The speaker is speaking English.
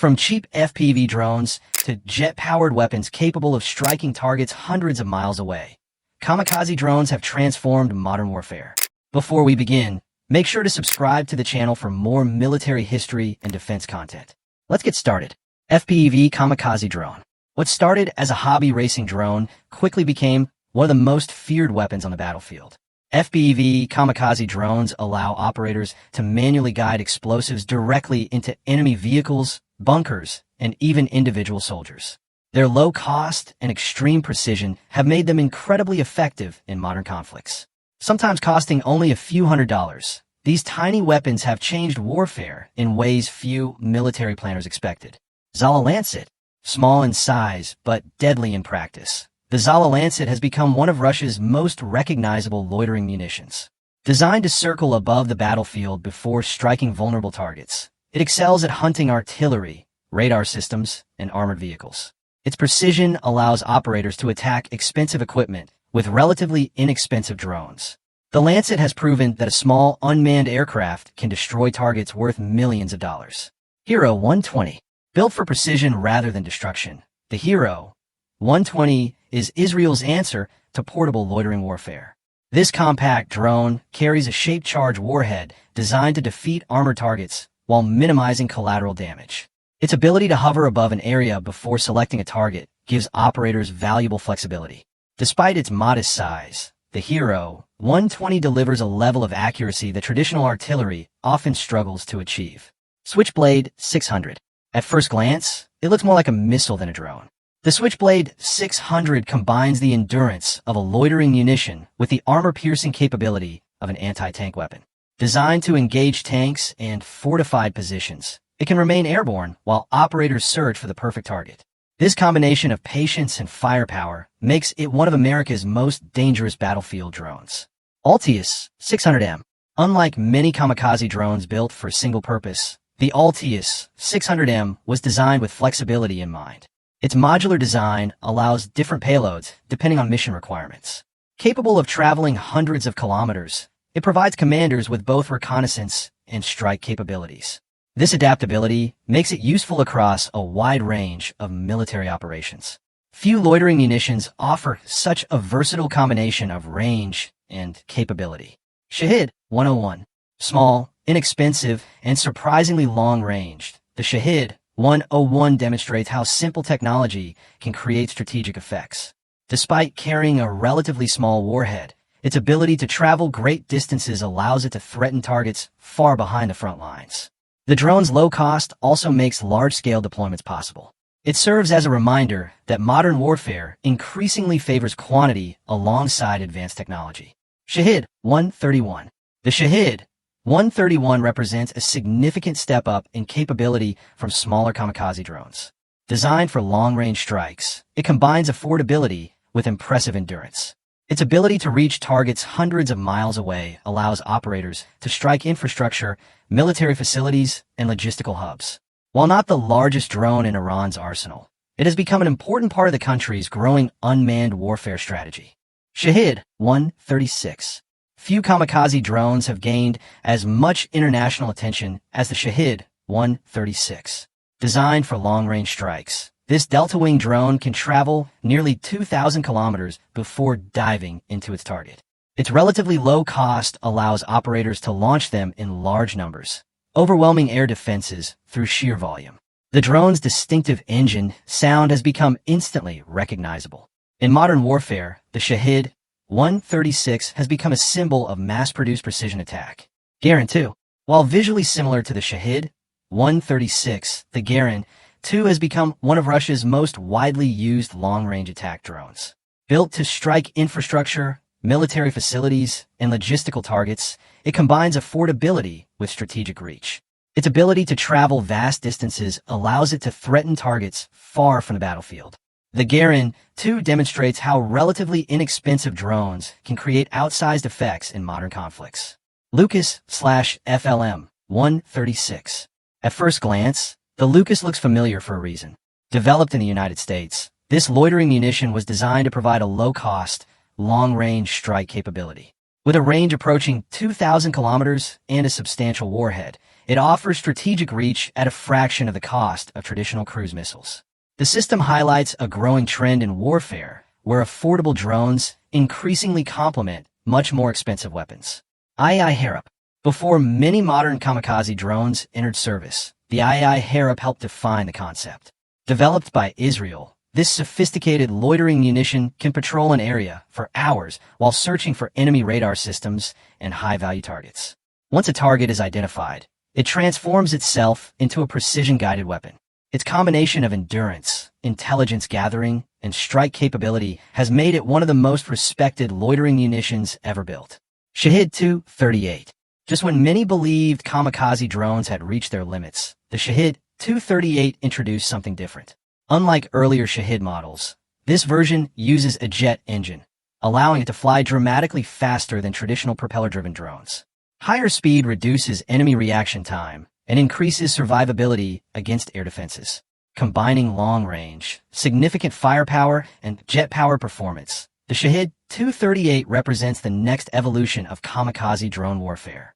From cheap FPV drones to jet-powered weapons capable of striking targets hundreds of miles away, kamikaze drones have transformed modern warfare. Before we begin, make sure to subscribe to the channel for more military history and defense content. Let's get started. FPV Kamikaze Drone. What started as a hobby racing drone quickly became one of the most feared weapons on the battlefield. FPV Kamikaze drones allow operators to manually guide explosives directly into enemy vehicles, bunkers, and even individual soldiers. Their low cost and extreme precision have made them incredibly effective in modern conflicts. Sometimes costing only a few $100s, these tiny weapons have changed warfare in ways few military planners expected. Lancet. Small in size, but deadly in practice. The Lancet has become one of Russia's most recognizable loitering munitions. Designed to circle above the battlefield before striking vulnerable targets, it excels at hunting artillery, radar systems, and armored vehicles. Its precision allows operators to attack expensive equipment with relatively inexpensive drones. The Lancet has proven that a small, unmanned aircraft can destroy targets worth millions of dollars. Harop 120. Built for precision rather than destruction, the Harop 120 is Israel's answer to portable loitering warfare. This compact drone carries a shaped-charge warhead designed to defeat armored targets while minimizing collateral damage. Its ability to hover above an area before selecting a target gives operators valuable flexibility. Despite its modest size, the Harop 120 delivers a level of accuracy that traditional artillery often struggles to achieve. Switchblade 600. At first glance, it looks more like a missile than a drone. The Switchblade 600 combines the endurance of a loitering munition with the armor-piercing capability of an anti-tank weapon. Designed to engage tanks and fortified positions, it can remain airborne while operators search for the perfect target. This combination of patience and firepower makes it one of America's most dangerous battlefield drones. Altius 600M. Unlike many kamikaze drones built for single purpose, the Altius 600M was designed with flexibility in mind. Its modular design allows different payloads depending on mission requirements. Capable of traveling hundreds of kilometers, it provides commanders with both reconnaissance and strike capabilities. This adaptability makes it useful across a wide range of military operations. Few loitering munitions offer such a versatile combination of range and capability. Shahed 101. Small, inexpensive, and surprisingly long-ranged, the Shahed 101 demonstrates how simple technology can create strategic effects. Despite carrying a relatively small warhead, its ability to travel great distances allows it to threaten targets far behind the front lines. The drone's low cost also makes large-scale deployments possible. It serves as a reminder that modern warfare increasingly favors quantity alongside advanced technology. Shahed 131. The Shahed 131 represents a significant step up in capability from smaller kamikaze drones. Designed for long-range strikes, it combines affordability with impressive endurance. Its ability to reach targets hundreds of miles away allows operators to strike infrastructure, military facilities, and logistical hubs. While not the largest drone in Iran's arsenal, it has become an important part of the country's growing unmanned warfare strategy. Shahed 136. Few kamikaze drones have gained as much international attention as the Shahed 136. Designed for long-range strikes, this delta-wing drone can travel nearly 2,000 kilometers before diving into its target. Its relatively low cost allows operators to launch them in large numbers, overwhelming air defenses through sheer volume. The drone's distinctive engine sound has become instantly recognizable. In modern warfare, the Shahed 136 has become a symbol of mass-produced precision attack. Garand 2. While visually similar to the Shahed 136, the Garand 2 has become one of Russia's most widely used long-range attack drones. Built to strike infrastructure, military facilities, and logistical targets, it combines affordability with strategic reach. Its ability to travel vast distances allows it to threaten targets far from the battlefield. The Garand 2 demonstrates how relatively inexpensive drones can create outsized effects in modern conflicts. Lucas/FLM 136. At first glance, the Lucas looks familiar for a reason. Developed in the United States, this loitering munition was designed to provide a low-cost, long-range strike capability. With a range approaching 2,000 kilometers and a substantial warhead, It offers strategic reach at a fraction of the cost of traditional cruise missiles. The system highlights a growing trend in warfare, where affordable drones increasingly complement much more expensive weapons. II Harop. Before many modern kamikaze drones entered service, the II Harop helped define the concept. Developed by Israel, this sophisticated loitering munition can patrol an area for hours while searching for enemy radar systems and high-value targets. Once a target is identified, it transforms itself into a precision-guided weapon. Its combination of endurance, intelligence gathering, and strike capability has made it one of the most respected loitering munitions ever built. Shahed 238. Just when many believed kamikaze drones had reached their limits, the Shahed 238 introduced something different. Unlike earlier Shahed models, this version uses a jet engine, allowing it to fly dramatically faster than traditional propeller-driven drones. Higher speed reduces enemy reaction time and increases survivability against air defenses. Combining long range, significant firepower, and jet power performance, the Shahed 238 represents the next evolution of kamikaze drone warfare.